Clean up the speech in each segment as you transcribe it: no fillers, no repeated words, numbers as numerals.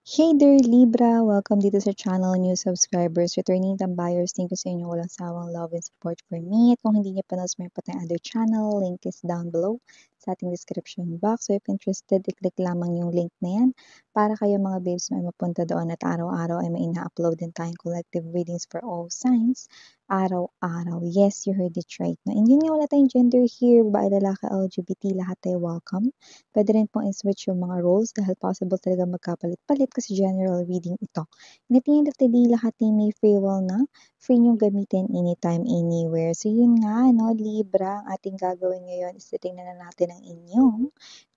Hey there, Libra! Welcome dito sa channel, new subscribers, returning time buyers. Thank you sa inyong walang sawang love and support for me. At kung hindi niyo pa na-subscribe pa tayong other channel, link is down below sa ating description box. So if interested, i-click lamang yung link na yan para kayo mga babes may mapunta doon at araw-araw ay may ina-upload din tayong collective readings for all signs. Araw-araw. Yes, you heard it right. No? And yun nga, wala tayong gender here, babae, lalaki, LGBT, lahat tayo welcome. Pwede rin pong i-switch yung mga roles dahil possible talaga magkapalit-palit kasi general reading ito. And at the end of the day, lahat ay may free will na. Free niyong gamitin anytime, anywhere. So yun nga, no, Libra, ang ating gagawin ngayon is titingnan na natin ang inyong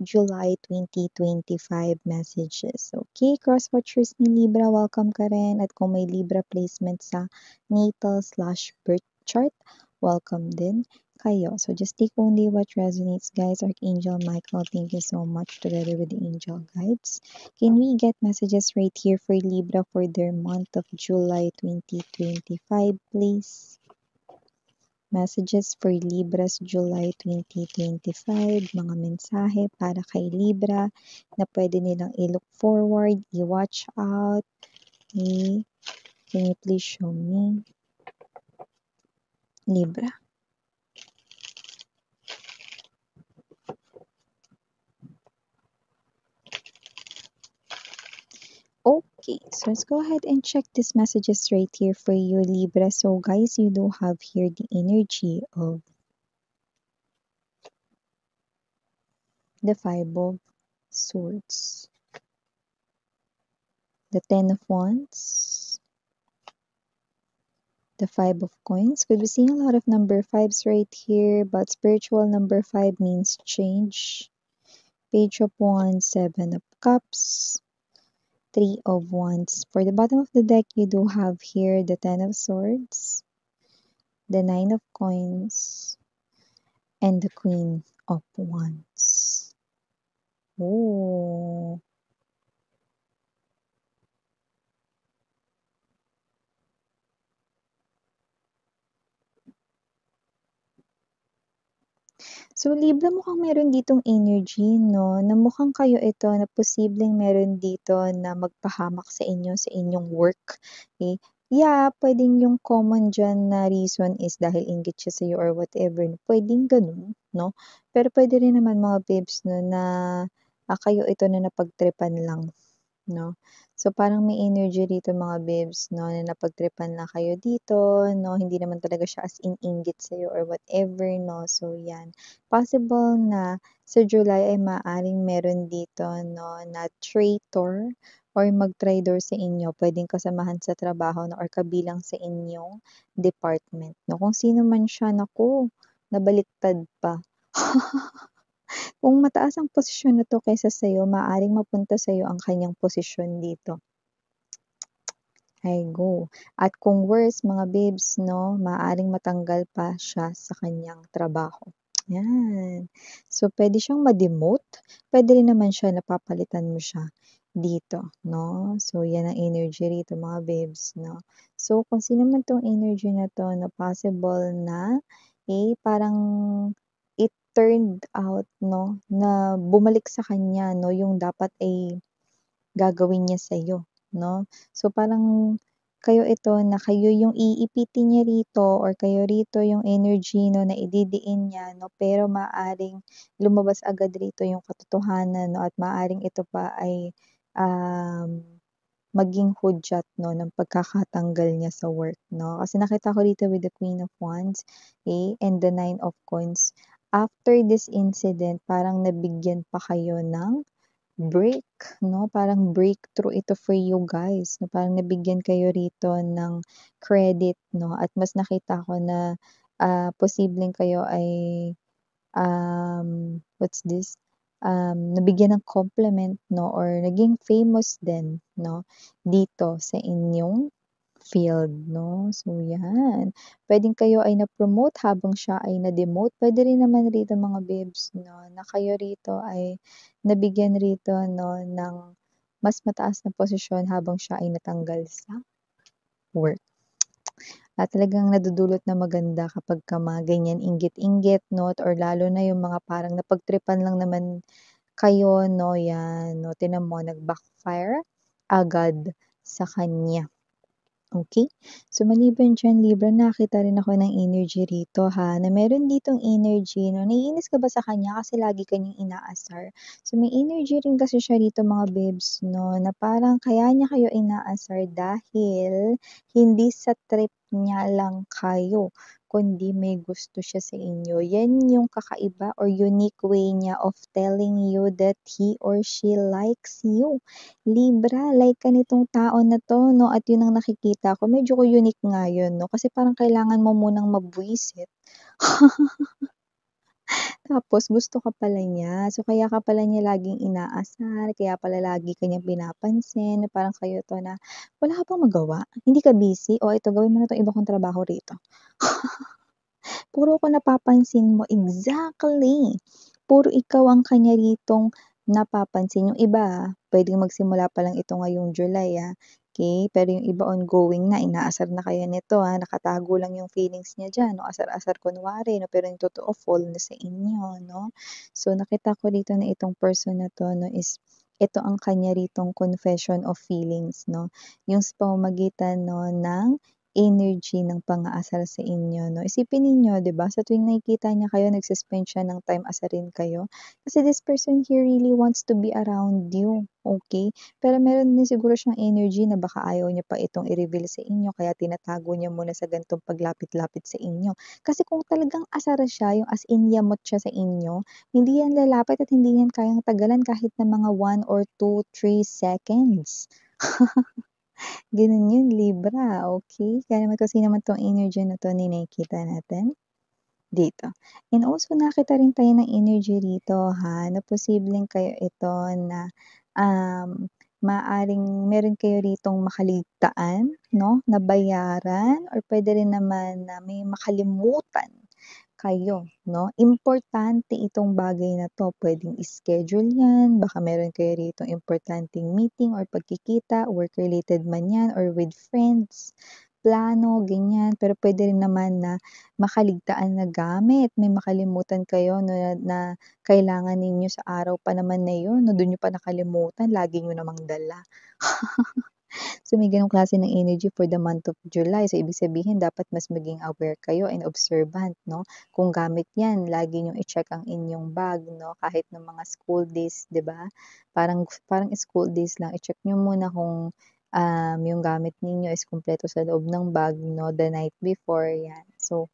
July 2025 messages. Okay, cross-watchers ni Libra, welcome ka rin. At kung may Libra placement sa natal/birth chart, welcome din kayo. So just take only what resonates, guys. Archangel Michael, thank you so much together with the angel guides. Can we get messages right here for Libra for their month of July 2025, please? Messages for Libra's July 2025, mga mensahe para kay Libra na pwede nilang i-look forward, i-watch out. Okay. Can you please show me? Libra. Okay, so let's go ahead and check these messages right here for you, Libra. So guys, you do have here the energy of the Five of Swords, the Ten of Wands, the Five of Coins. Could be seeing a lot of number fives right here, but spiritual number five means change. Page of Wands, Seven of Cups, Three of Wands. For the bottom of the deck, you do have here the Ten of Swords, the Nine of Coins, and the Queen of Wands. Oh. So, Libra, mukhang meron ditong energy, no? Na mukhang kayo ito na posibleng meron dito na magpahamak sa inyo, sa inyong work. Okay? Yeah, pwedeng yung common dyan na reason is dahil inggit siya sa'yo or whatever. Pwedeng ganun, no? Pero pwede rin naman mga babes, no, na kayo ito na napagtripan lang, no? So, parang may energy dito mga babes, no, na napagtripan lang kayo dito, no? Hindi naman talaga siya as in inggit sa'yo or whatever, no? So, yan. Possible na sa July ay maaaring meron dito, no, na traitor or mag-traitor sa inyo. Pwedeng kasamahan sa trabaho, no, or kabilang sa inyong department, no? Kung sino man siya, naku, nabaliktad pa. Kung mataas ang posisyon na 'to kaysa sa'yo, maaaring mapunta sa'yo ang kanyang posisyon dito. Ay go. At kung worse mga babes 'no, maaaring matanggal pa siya sa kanyang trabaho. Yan. So, puwede siyang ma-demote, puwede rin naman siya na papalitan mo siya dito 'no. So, yan ang energy rito mga babes 'no. So, kung sino man 'tong energy na 'to na possible na, parang it turned out 'no, na bumalik sa kanya 'no, yung dapat ay gagawin niya sa'yo 'no. So, parang kayo ito na kayo yung iipitin niya rito or kayo rito yung energy 'no, na ididiin niya 'no, pero maaaring lumabas agad rito yung katotohanan 'no, at maaaring ito pa ay, um, maging hudyat 'no, ng pagkakatanggal niya sa work 'no. Kasi nakita ko dito with the Queen of Wands, and the Nine of Coins. After this incident, parang nabigyan pa kayo ng break 'no, parang breakthrough ito for you guys 'no, parang nabigyan kayo rito ng credit 'no, at mas nakita ko na, posibleng kayo ay, what's this, nabigyan ng compliment 'no, or naging famous din 'no, dito sa inyong field 'no. So yan, puwedeng kayo ay na-promote habang siya ay na-demote. Puwede rin naman rito mga babes 'no, na kayo rito ay nabigyan rito 'no ng mas mataas na posisyon habang siya ay natanggal sa work. At talagang nadudulot na maganda kapagka mga ganyan inggit-inggit 'no, or lalo na yung mga parang napagtripan lang naman kayo 'no, yan 'no, tignan mo nag-backfire agad sa kanya. Okay. So, maliban diyan Libra, nakakita rin ako ng energy rito ha, na meron ditong energy 'no, naiinis ka ba sa kanya kasi lagi ka niyang inaasar? So, may energy rin kasi siya rito mga babes 'no, na parang kaya niya kayo inaasar dahil hindi sa trip niya lang kayo, kundi may gusto siya sa inyo. Yan yung kakaiba or unique way niya of telling you that he or she likes you. Libra, like ka nitong tao na 'to 'no, at yun ang nakikita ko. Medyo unique nga yun 'no, kasi parang kailangan mo munang mabwisit, tapos gusto ka pala niya. So, kaya ka pala niya laging inaasar, kaya pala lagi ka niyang pinapansin, na parang kayo 'to na, "Wala ka bang magawa? Hindi ka busy? O ito gawin mo na 'tong iba kong trabaho rito." Puro ko napapansin mo, exactly. Puro ikaw ang kanya ritong napapansin. Yung iba, puwedeng magsimula pa lang ito ngayong July, okey? Pero yung iba ongoing na, inaasar na kayo nito, nakatago lang yung feelings niya diyan o asar-asar kunwari 'no, pero yung totoo fall na sa inyo 'no. So, nakita ko dito na itong person na 'to 'no is ito ang kanya ritong confession of feelings 'no, yung sa pamamagitan 'no ng energy ng pang-aasar sa inyo 'no. Isipin ninyo 'di ba, sa tuwing nakikita niya kayo nagse-spend siya ng time asarin kayo, kasi this person here really wants to be around you, okay? Pero meron din siguro siyang energy na baka ayaw niya pa itong i-reveal sa inyo kaya tinatago niya muna sa ganitong paglapit-lapit sa inyo. Kasi kung talagang asar siya, yung as in yamot siya sa inyo, hindi yan lalapit at hindi yan kayang tagalan kahit na mga 1 or 2, 3 seconds. Gano'n 'yun Libra, okey. Kaya naman kasi naman 'tong energy na 'to ni nakikita natin dito. And also nakita rin tayo ng energy rito na posibleng kayo ito na, maaaring meron kayo ritong makaligtaan 'no, na bayaran or puwede rin naman na may makalimutan kayo 'no. Importante itong bagay na 'to, puwedeng i-schedule 'yan, baka meron kayo ritong importanteng meeting or pagkikita, work-related man 'yan or with friends, plano, ganyan. Pero puwede rin naman na makaligtaan na gamit, may makalimutan kayo na na kailangan ninyo sa araw pa naman na 'yun 'no, do'n niyo pa nakalimutan, lagi niyo namang dala. So, may gano'ng klase ng energy for the month of July. So, ibig sabihin dapat mas maging aware kayo and observant 'no. Kung gamit 'yan, lagi niyong i-check ang inyong bag 'no, kahit nung mga school days, 'di ba? Parang parang school days lang, i-check niyo muna kung, yung gamit ninyo is kumpleto sa loob ng bag 'no, the night before, 'yan. So,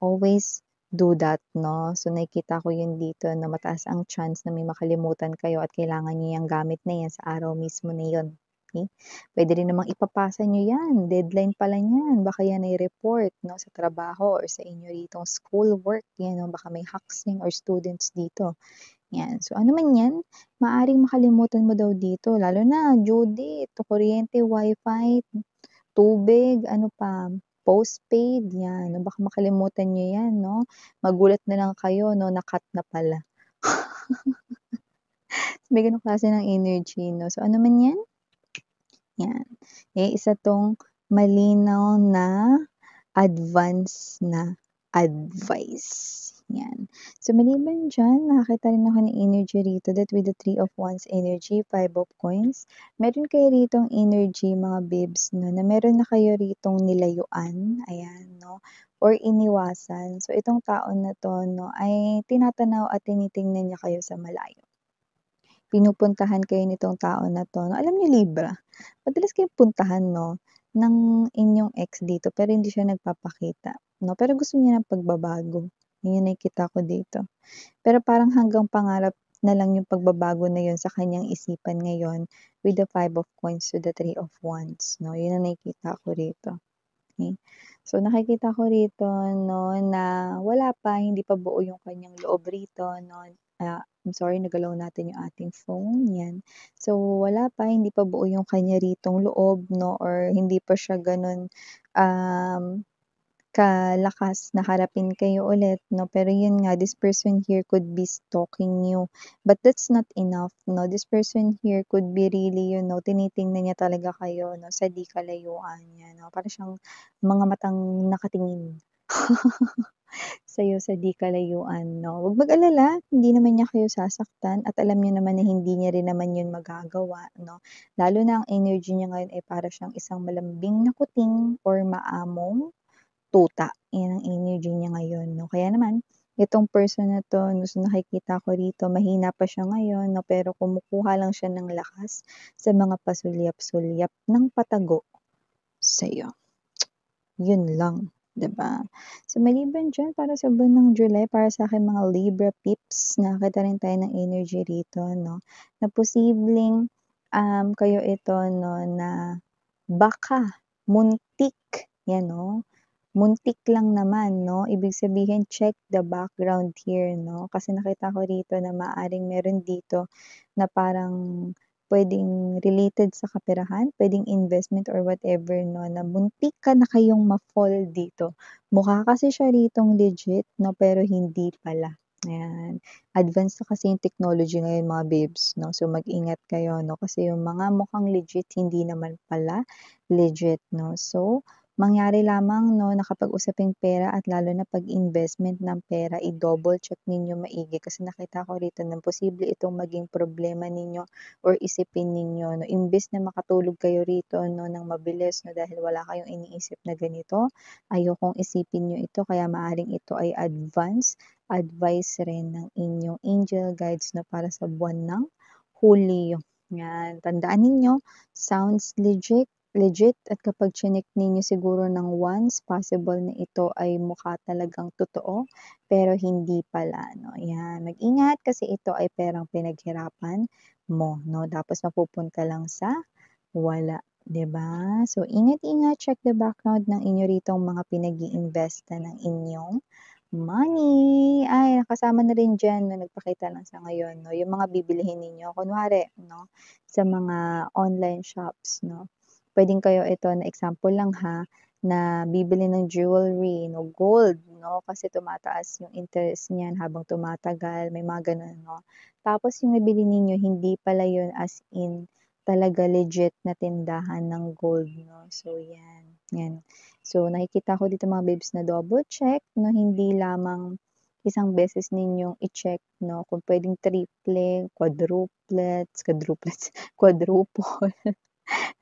always do that 'no. So, nakikita ko 'yun dito na mataas ang chance na may makalimutan kayo at kailangan niyo 'yang gamit na 'yan sa araw mismo na 'yun, okey. Puwede rin namang ipapasa niyo 'yan, deadline pa lang 'yan, baka 'yan ay report 'no, sa trabaho or sa inyo ritong school work, 'yan 'no, baka may haksing or students dito, 'yan. So, ano man 'yan, maaaring makalimutan mo daw dito lalo na due date, kuryente, wifi, tubig, ano pa, postpaid, 'yan. Baka makalimutan niyo 'yan 'no, magulat na lang kayo 'no, na-cut na pala. May gano'ng klase ng energy 'no. So, ano man 'yan, 'yan, isa 'tong malinaw na advance na advice, 'yan. So, maliban diyan, nakakita rin ako ng energy rito that with the 3 of Wands energy, 5 of Coins, meron kayo ritong energy mga babes 'no, na meron na kayo ritong nilayuan, ayan 'no, or iniwasan. So, itong tao na 'to 'no, ay tinatanaw at tinitingnan niya kayo sa malayo. Pinupuntahan kayo nitong tao na 'to 'no. Alam niyo Libra, madalas kayong puntahan 'no, ng inyong ex dito pero hindi siya nagpapakita 'no, pero gusto niya ng pagbabago. Yun yung nakikita ko dito. Pero parang hanggang pangarap na lang yung pagbabago na yun sa kanyang isipan ngayon with the 5 of Coins to the 3 of Wands 'no, yun ang nakikita ko rito. Okey. So, nakikita ko rito 'no, na wala pa, hindi pa buo yung kanyang loob rito 'no. I'm sorry nagalaw natin yung ating phone, 'yan. So, wala pa, hindi pa buo yung kanya ritong loob 'no or hindi pa siya gano'n, um, kalakas na harapin kayo ulit 'no. Pero yun nga, this person here could be stalking you, but that's not enough 'no. This person here could be really, tinitingnan niya talaga kayo 'no, sa di kalayuan niya 'no. Para siyang mga matang nakatingin. sa'yo sa di kalayuan 'no. Huwag mag-alala, hindi naman niya kayo sasaktan at alam niyo naman na hindi niya rin naman yun magagawa 'no. Lalo na ang energy niya ngayon ay para siyang isang malambing na kuting or maamong tuta, 'yan ang energy niya ngayon 'no. Kaya naman itong person na 'to 'no, sa nakikita ko rito mahina pa siya ngayon 'no, pero kumukuha lang siya ng lakas sa mga pasulyap-sulyap ng patago sa'yo. Yun lang, 'di ba? So maliban diyan para sa buwan ng July para sa aking mga Libra peeps, nakakita rin tayo ng energy rito 'no, na posibleng, kayo ito 'no na baka muntik, 'yan 'no, muntik lang naman 'no, ibig sabihin check the background here 'no, kasi nakita ko rito na maaaring meron dito na parang puwedeng related sa kaperahan, puwedeng investment or whatever 'no, na muntik ka na kayong ma-fall dito. Mukha kasi siya ritong legit 'no, pero hindi pala, ayan. Advance na kasi yung technology ngayon mga babes 'no, so mag-ingat kayo no, kasi yung mga mukhang legit hindi naman pala legit 'no. So, mangyari lamang 'no na kapag usaping pera at lalo na 'pag investment ng pera i-double check ninyo maigi kasi nakita ko rito na posible itong maging problema ninyo or isipin ninyo 'no. Imbes na makatulog kayo rito 'no ng mabilis 'no dahil wala kayong iniisip na ganito, ayokong isipin niyo ito kaya maaaring ito ay advice rin ng inyong angel guides 'no para sa buwan ng Hulyo. 'Yan, tandaan ninyo, sounds legit at kapag chineck ninyo siguro ng once, possible na ito ay mukha talagang totoo, pero hindi pala 'no, 'yan. Mag-ingat kasi ito ay perang pinaghirapan mo 'no, tapos mapupunta lang sa wala, 'di ba? So, ingat-ingat, check the background ng inyo ritong mga pinag-iinvestan ng inyong money. Ay, kasama na rin diyan 'no, nagpakita lang sa ngayon 'no, yung mga bibilhin ninyo kunwari 'no, sa mga online shops 'no. Puwedeng kayo ito na example lang ha, na bibili ng jewelry 'no, gold 'no, kasi tumataas yung interest niyan habang tumatagal, may mga gano'n 'no. Tapos yung nabili ninyo hindi pala yun as in talaga legit na tindahan ng gold 'no. So 'yan. So nakikita ko dito mga babes na double check 'no, hindi lamang isang beses ninyong i-check 'no, kung puwedeng triple, quadruplets, quadruple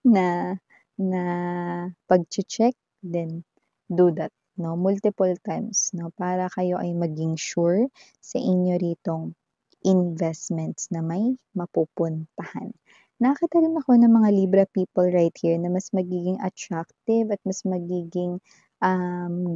na na pagche-check, then do that 'no, multiple times 'no, para kayo ay maging sure sa inyo ritong investments na may mapupuntahan. Nakakita rin ako ng mga Libra people right here na mas magiging attractive at mas magiging,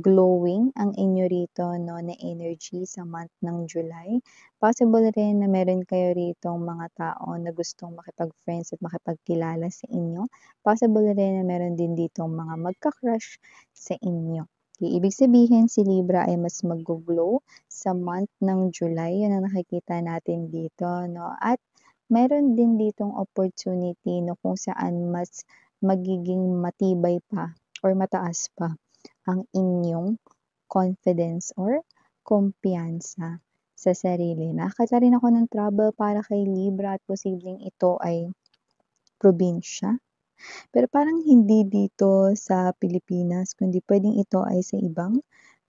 glowing ang inyo rito 'no, na energy sa month ng July. Possible rin na meron kayo ritong mga tao na gustong makipag-friends at makipagkilala sa inyo. Possible rin na meron din ditong mga magka-crush sa inyo. Ibig sabihin si Libra ay mas maggo-glow sa month ng July, yun ang nakikita natin dito 'no, at meron din ditong opportunity 'no, kung saan mas magiging matibay pa or mataas pa ang inyong confidence or kumpiyansa sa sarili. Nakakita rin ako ng trouble para kay Libra at posibleng ito ay probinsya. Pero parang hindi dito sa Pilipinas kundi puwedeng ito ay sa ibang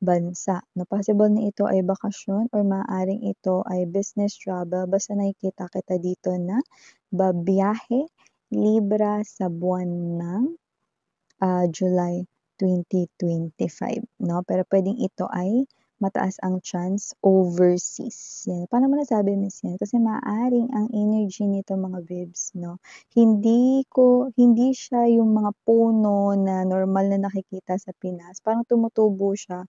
bansa 'no. Possible na ito ay bakasyon or maaaring ito ay business travel basta nakikita kita dito na babiyahe Libra sa buwan ng, July 2025 'no. Pero puwedeng ito ay mataas ang chance overseas, 'yan. Paano mo nasabi Miss 'yan? Kasi maaaring ang energy nito mga babes 'no, hindi siya yung mga puno na normal na nakikita sa Pinas, parang tumutubo siya,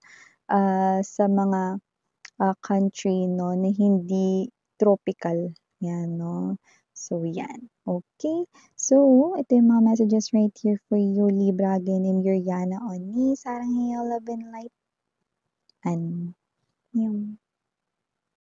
sa mga, country 'no na hindi tropical, 'yan 'no. So 'yan, okey. So, ito yung mga messages right here for you Libra, again I'm Yuriana Oni, sarangheo, love and light, annyeong.